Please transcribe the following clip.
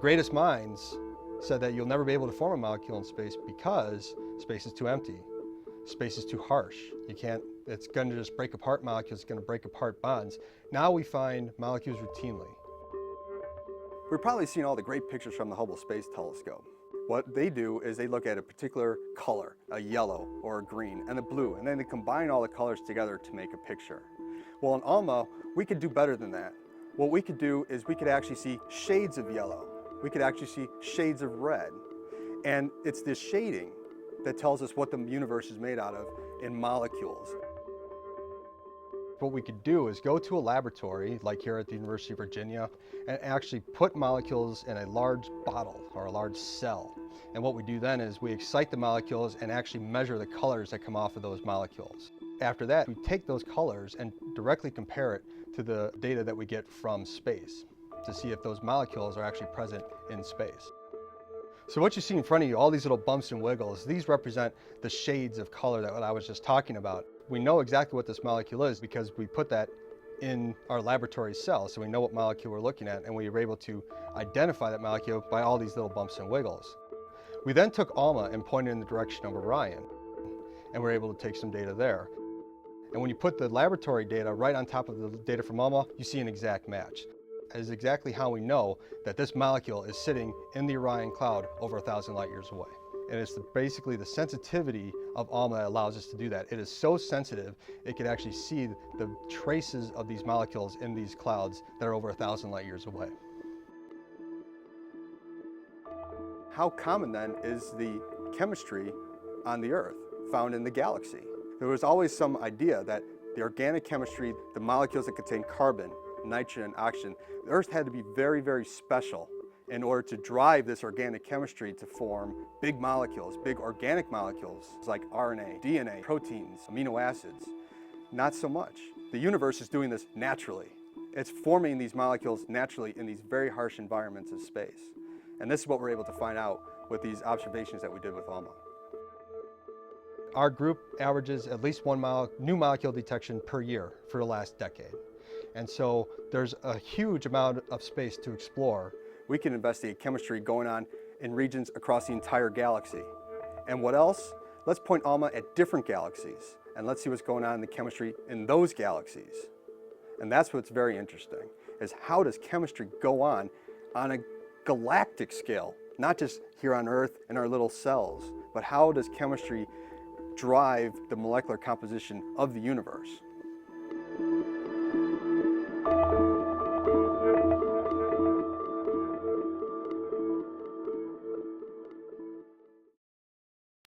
greatest minds said that you'll never be able to form a molecule in space because space is too empty. Space is too harsh. You can't, it's going to just break apart molecules, it's going to break apart bonds. Now we find molecules routinely. We've probably seen all the great pictures from the Hubble Space Telescope. What they do is they look at a particular color, a yellow or a green and a blue, and then they combine all the colors together to make a picture. Well, in ALMA, we could do better than that. What we could do is we could actually see shades of yellow. We could actually see shades of red. And it's this shading that tells us what the universe is made out of in molecules. What we could do is go to a laboratory, like here at the University of Virginia, and actually put molecules in a large bottle or a large cell. And what we do then is we excite the molecules and actually measure the colors that come off of those molecules. After that, we take those colors and directly compare it to the data that we get from space to see if those molecules are actually present in space. So what you see in front of you, all these little bumps and wiggles, these represent the shades of color that I was just talking about. We know exactly what this molecule is because we put that in our laboratory cell, so we know what molecule we're looking at, and we were able to identify that molecule by all these little bumps and wiggles. We then took ALMA and pointed in the direction of Orion, and we're able to take some data there. And when you put the laboratory data right on top of the data from ALMA, you see an exact match. That is exactly how we know that this molecule is sitting in the Orion cloud over 1,000 light years away. And it's basically the sensitivity of ALMA that allows us to do that. It is so sensitive, it can actually see the traces of these molecules in these clouds that are over 1,000 light years away. How common then is the chemistry on the Earth found in the galaxy? There was always some idea that the organic chemistry, the molecules that contain carbon, nitrogen, and oxygen, the Earth had to be very, very special in order to drive this organic chemistry to form big molecules, big organic molecules like RNA, DNA, proteins, amino acids. Not so much. The universe is doing this naturally. It's forming these molecules naturally in these very harsh environments of space. And this is what we're able to find out with these observations that we did with ALMA. Our group averages at least one new molecule detection per year for the last decade. And so there's a huge amount of space to explore. We can investigate chemistry going on in regions across the entire galaxy. And what else? Let's point ALMA at different galaxies and let's see what's going on in the chemistry in those galaxies. And that's what's very interesting, is how does chemistry go on a galactic scale, not just here on Earth in our little cells, but how does chemistry drive the molecular composition of the universe?